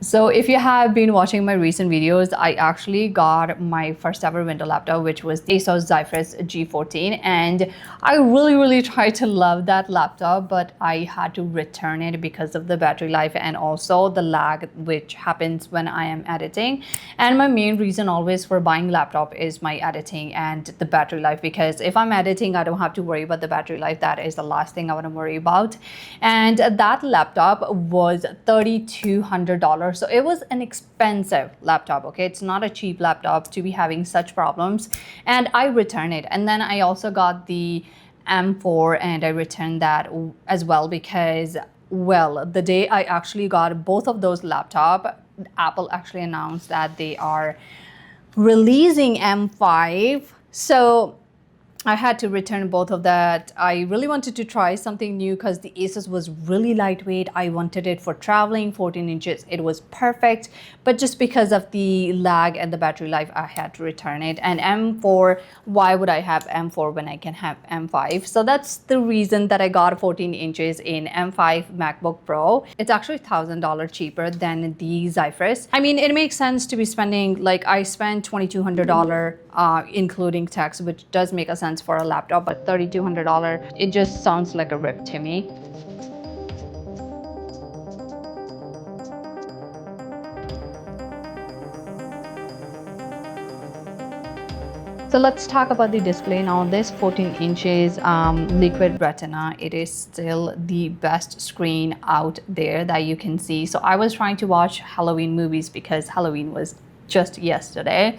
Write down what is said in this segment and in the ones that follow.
So if you have been watching my recent videos, I actually got my first ever winter laptop, which was ASUS Zephyrus G14, and I really tried to love that laptop, but I had to return it because of the battery life and also the lag which happens when I am editing. And my main reason always for buying laptop is my editing and the battery life, because if I'm editing, I don't have to worry about the battery life. That is the last thing I want to worry about. And that laptop was $3,200. So it was an expensive laptop, okay? It's not a cheap laptop to be having such problems. And I returned it. And then I also got the M4 and I returned that as well because, well, the day I actually got both of those laptops, Apple actually announced that they are releasing M5. So I had to return both of that. I really wanted to try something new because the Asus was really lightweight. I wanted it for traveling, 14 inches. It was perfect, but just because of the lag and the battery life, I had to return it. And M4, why would I have M4 when I can have M5? So that's the reason that I got 14 inches in M5 MacBook Pro. It's actually $1,000 cheaper than the Zephyrus. I mean, it makes sense to be spending, like I spent $2,200 including tax, which does make a sense for a laptop, but $3,200, it just sounds like a rip to me. So let's talk about the display now. This 14 inches liquid retina, it is still the best screen out there that you can see. So I was trying to watch Halloween movies because Halloween was just yesterday.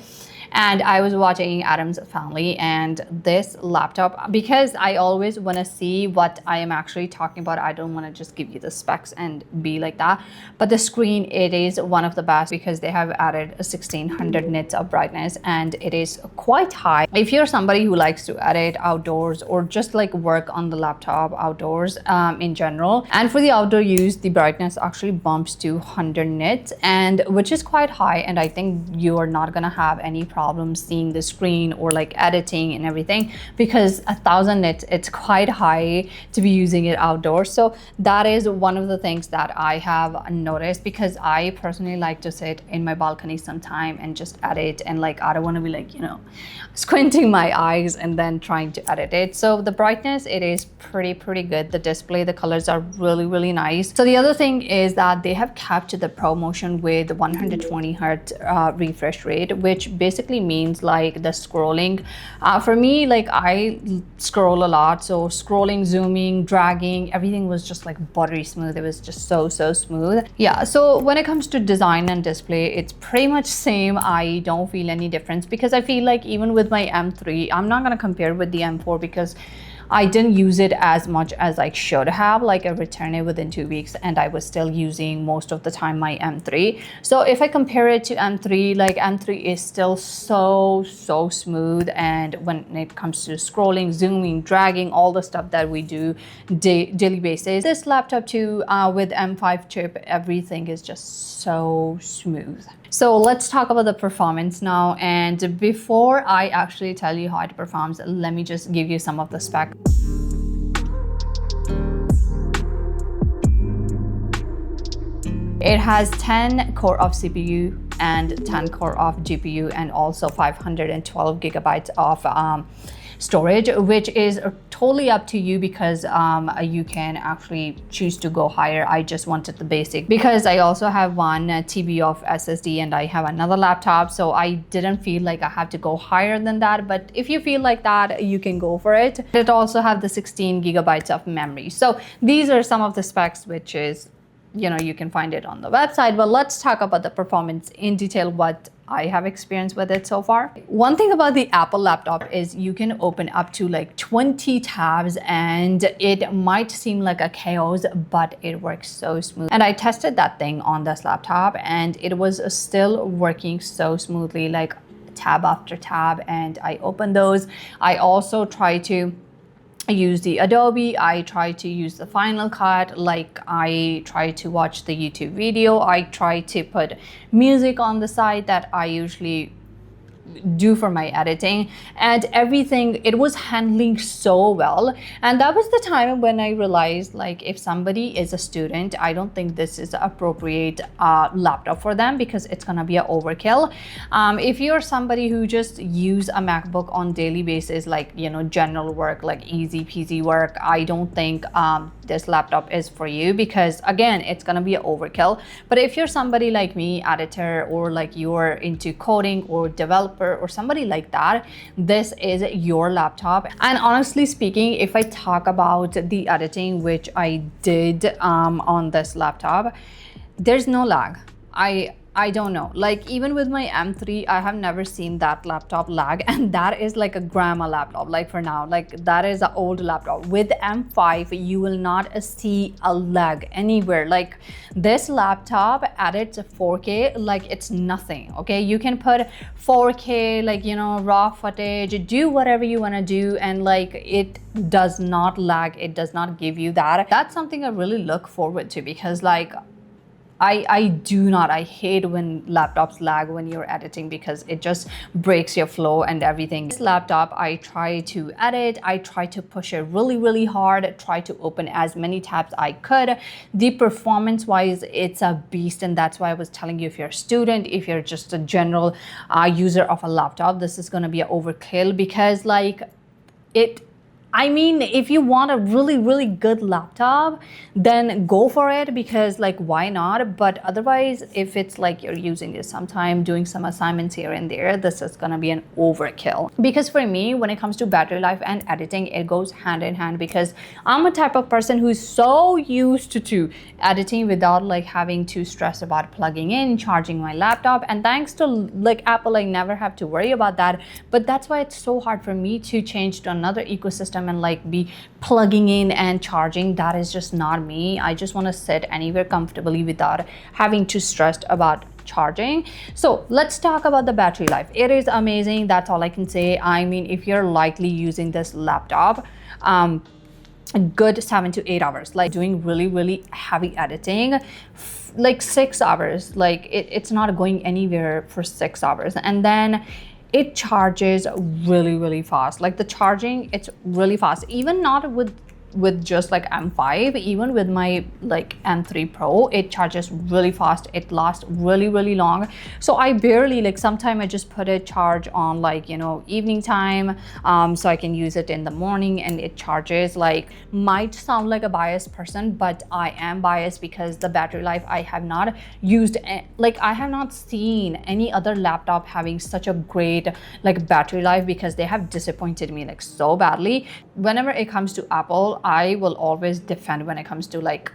And I was watching Addams Family, and this laptop, because I always want to see what I am actually talking about, I don't want to just give you the specs and be like that. But the screen, it is one of the best because they have added 1600 nits of brightness and it is quite high. If you're somebody who likes to edit outdoors or just like work on the laptop outdoors in general, and for the outdoor use, the brightness actually bumps to 100 nits, and which is quite high, and I think you are not going to have any problem seeing the screen or like editing and everything, because 1,000 nits, it's quite high to be using it outdoors. So that is one of the things that I have noticed, because I personally like to sit in my balcony sometime and just edit, and like I don't want to be like, you know, squinting my eyes and then trying to edit it. So the brightness, it is pretty good. The display, the colors are really nice. So the other thing is that they have kept the ProMotion with 120 hertz refresh rate, which basically means like the scrolling, for me, like I scroll a lot, so scrolling, zooming, dragging, everything was just like buttery smooth. It was just so smooth. Yeah, so when it comes to design and display, it's pretty much same. I don't feel any difference, because I feel like even with my M3, I'm not going to compare with the M4 because I didn't use it as much as I should have. Like I returned it within 2 weeks and I was still using most of the time my M3. So if I compare it to M3, like M3 is still so smooth. And when it comes to scrolling, zooming, dragging, all the stuff that we do daily basis, this laptop too, with M5 chip, everything is just so smooth. So let's talk about the performance now. And before I actually tell you how it performs, let me just give you some of the specs. It has 10 core of CPU and 10 core of GPU, and also 512 gigabytes of storage, which is totally up to you, because you can actually choose to go higher. I just wanted the basic because I also have 1 TB of SSD and I have another laptop, so I didn't feel like I have to go higher than that. But if you feel like that, you can go for it. It also have the 16 gigabytes of memory. So these are some of the specs, which is, you know, you can find it on the website. But let's talk about the performance in detail, what I have experienced with it so far. One thing about the Apple laptop is you can open up to like 20 tabs, and it might seem like a chaos, but it works so smooth. And I tested that thing on this laptop and it was still working so smoothly, like tab after tab, and I opened those. I also try to use the Adobe, I try to use the Final Cut, like I try to watch the YouTube video, I try to put music on the side that I usually do for my editing, and everything, it was handling so well. And that was the time when I realized, like, if somebody is a student, I don't think this is appropriate laptop for them, because it's gonna be an overkill. If you're somebody who just use a MacBook on daily basis, like, you know, general work, like easy peasy work, I don't think this laptop is for you, because again, it's gonna be an overkill. But if you're somebody like me, editor, or like you're into coding or developer or somebody like that, this is your laptop. And honestly speaking, if I talk about the editing which I did on this laptop, there's no lag. I don't know, like even with my M3, I have never seen that laptop lag, and that is like a grandma laptop, like for now, like that is an old laptop. With M5, you will not see a lag anywhere. Like this laptop edits 4K like it's nothing, okay? You can put 4K, like, you know, raw footage, do whatever you want to do, and like it does not lag, it does not give you that. That's something I really look forward to, because like I hate when laptops lag when you're editing, because it just breaks your flow and everything. This laptop, I try to edit, I try to push it really hard, try to open as many tabs I could. The performance wise, it's a beast, and that's why I was telling you, if you're a student, if you're just a general user of a laptop, this is gonna be an overkill, because like I mean, if you want a really good laptop, then go for it, because like why not? But otherwise, if it's like you're using it sometime, doing some assignments here and there, this is gonna be an overkill. Because for me, when it comes to battery life and editing, it goes hand in hand, because I'm a type of person who's so used to editing without like having to stress about plugging in, charging my laptop. And thanks to like Apple, I never have to worry about that. But that's why it's so hard for me to change to another ecosystem and like be plugging in and charging. That is just not me. I just want to sit anywhere comfortably without having to stress about charging. So let's talk about the battery life. It is amazing, that's all I can say. I mean, if you're likely using this laptop, a good 7 to 8 hours, like doing really heavy editing, like 6 hours, like it's not going anywhere for 6 hours. And then it charges really fast. Like the charging, it's really fast, even not with just like M5, even with my like M3 Pro, it charges really fast, it lasts really long. So I barely, like sometimes I just put a charge on, like, you know, evening time, so I can use it in the morning, and it charges. Like, might sound like a biased person, but I am biased, because the battery life, I have not used, like I have not seen any other laptop having such a great like battery life, because they have disappointed me like so badly. Whenever it comes to Apple, I will always defend when it comes to like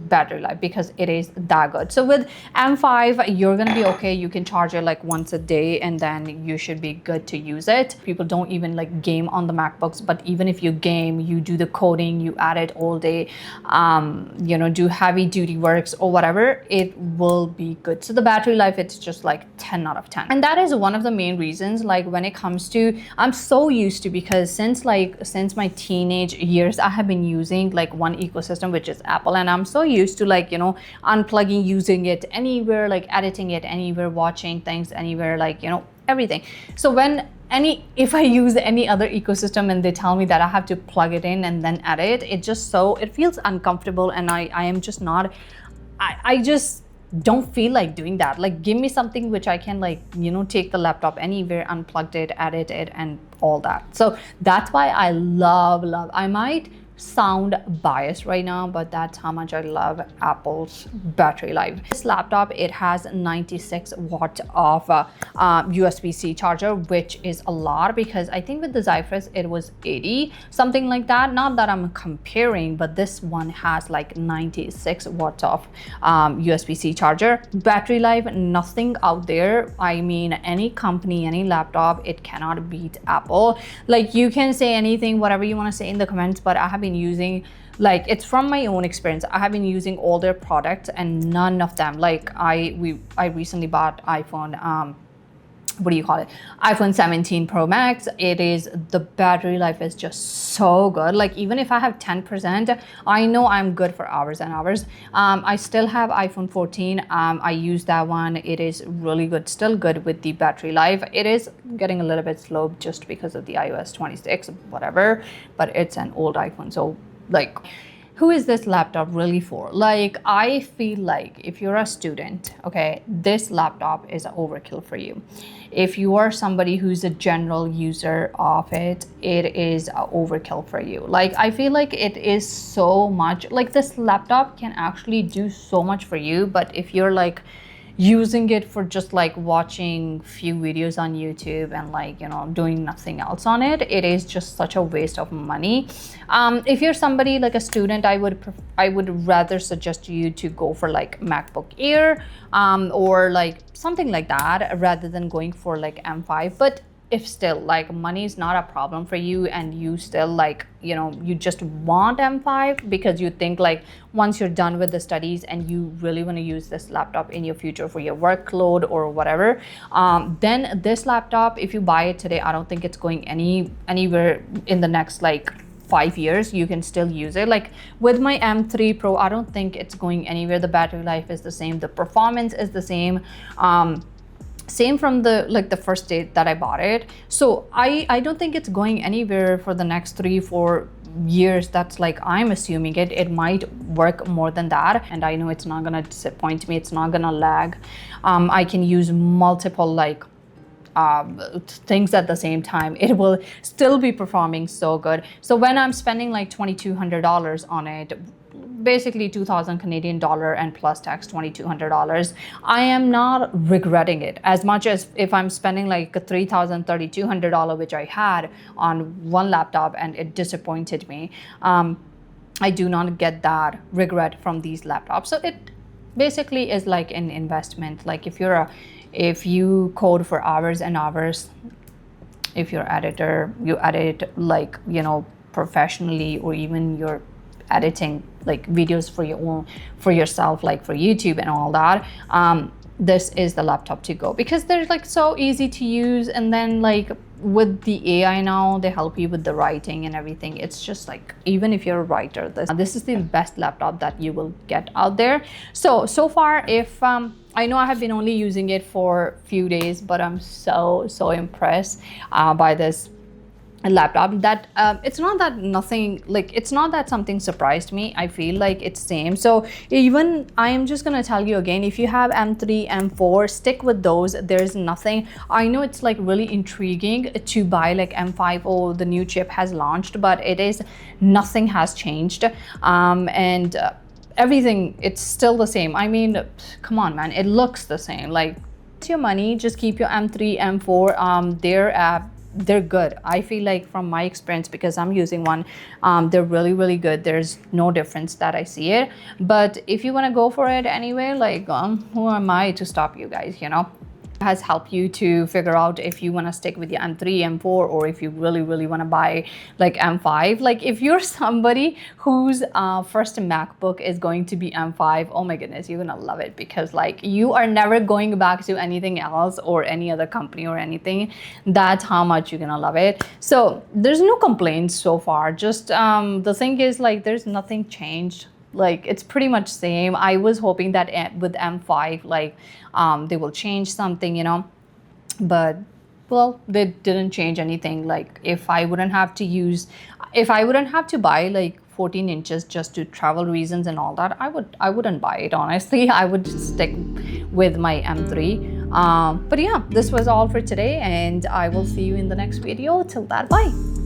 battery life, because it is that good. So with M5, you're gonna be okay. You can charge it like once a day, and then you should be good to use it. People don't even like game on the MacBooks, but even if you game, you do the coding, you add it all day, you know, do heavy duty works or whatever, it will be good. So the battery life, it's just like 10 out of 10. And that is one of the main reasons, like when it comes to, I'm so used to, because since my teenage years, I have been using like one ecosystem, which is Apple, and I'm so used to, like, you know, unplugging, using it anywhere, like editing it anywhere, watching things anywhere, like, you know, everything. So if I use any other ecosystem and they tell me that I have to plug it in and then edit, it feels uncomfortable, and I am just not, I just don't feel like doing that. Like, give me something which I can, like, you know, take the laptop anywhere, unplug it, edit it, and all that. So that's why I love, I might sound biased right now, but that's how much I love Apple's battery life. This laptop, it has 96 watt of USB-C charger, which is a lot, because I think with the Zephyrus it was 80, something like that. Not that I'm comparing, but this one has like 96 watts of USB-C charger. Battery life, nothing out there. I mean, any company, any laptop, it cannot beat Apple. Like, you can say anything, whatever you want to say in the comments, but I have been using, like, it's from my own experience, I have been using all their products, and none of them, like, I recently bought iPhone what do you call it, iPhone 17 Pro Max. It is, the battery life is just so good. Like even if I have 10%, I know I'm good for hours and hours. I still have iPhone 14. I use that one. It is really good, still good with the battery life. It is getting a little bit slow just because of the iOS 26 whatever, but it's an old iPhone, so like, who is this laptop really for? Like, I feel like if you're a student, okay, this laptop is overkill for you. If you are somebody who's a general user of it, it is a overkill for you. Like, I feel like it is so much, like this laptop can actually do so much for you, but if you're like using it for just like watching few videos on YouTube and like, you know, doing nothing else on it, it is just such a waste of money. If you're somebody like a student, I would rather suggest you to go for like MacBook Air or like something like that rather than going for like M5. But if still like money is not a problem for you and you still like, you know, you just want M5 because you think like once you're done with the studies and you really want to use this laptop in your future for your workload or whatever, then this laptop, if you buy it today, I don't think it's going anywhere in the next like 5 years. You can still use it. Like with my M3 Pro, I don't think it's going anywhere. The battery life is the same, the performance is the same. Same from the first day that I bought it. So I don't think it's going anywhere for the next 3-4 years. That's like, I'm assuming it might work more than that, and I know it's not gonna disappoint me, it's not gonna lag. I can use multiple like things at the same time. It will still be performing so good. So when I'm spending like $2,200 on it, basically 2,000 Canadian dollar and plus tax $2,200, I am not regretting it as much as if I'm spending like $3,000, $3,200, which I had on one laptop and it disappointed me. I do not get that regret from these laptops. So it basically is like an investment. Like if you code for hours and hours, if you're editor, you edit like, you know, professionally, or even you're editing like videos for your own, for yourself, like for YouTube and all that, this is the laptop to go, because they're like so easy to use. And then like with the AI now, they help you with the writing and everything. It's just like, even if you're a writer, this is the best laptop that you will get out there. So far, if I know I have been only using it for a few days, but I'm so impressed by this laptop that it's not that nothing, like it's not that something surprised me. I feel like it's same. So even I am just gonna tell you again, if you have M3, M4, stick with those. There's nothing, I know it's like really intriguing to buy like M5, oh the new chip has launched, but it is, nothing has changed, and everything, it's still the same. I mean, come on man, it looks the same. Like, it's your money, just keep your M3, M4. They're good. I feel like from my experience, because I'm using one, they're really good. There's no difference that I see it. But if you want to go for it anyway, like who am I to stop you guys, you know? Has helped you to figure out if you want to stick with your M3, M4, or if you really want to buy like M5. Like if you're somebody whose first MacBook is going to be M5, oh my goodness, you're gonna love it, because like you are never going back to anything else or any other company or anything. That's how much you're gonna love it. So there's no complaints so far. Just the thing is, like, there's nothing changed. Like it's pretty much same. I was hoping that with M5, like they will change something, you know, but well, they didn't change anything. Like if I wouldn't have to buy like 14 inches just to travel reasons and all that, I wouldn't buy it, honestly. I would stick with my M3. But yeah, this was all for today, and I will see you in the next video. Till that, bye.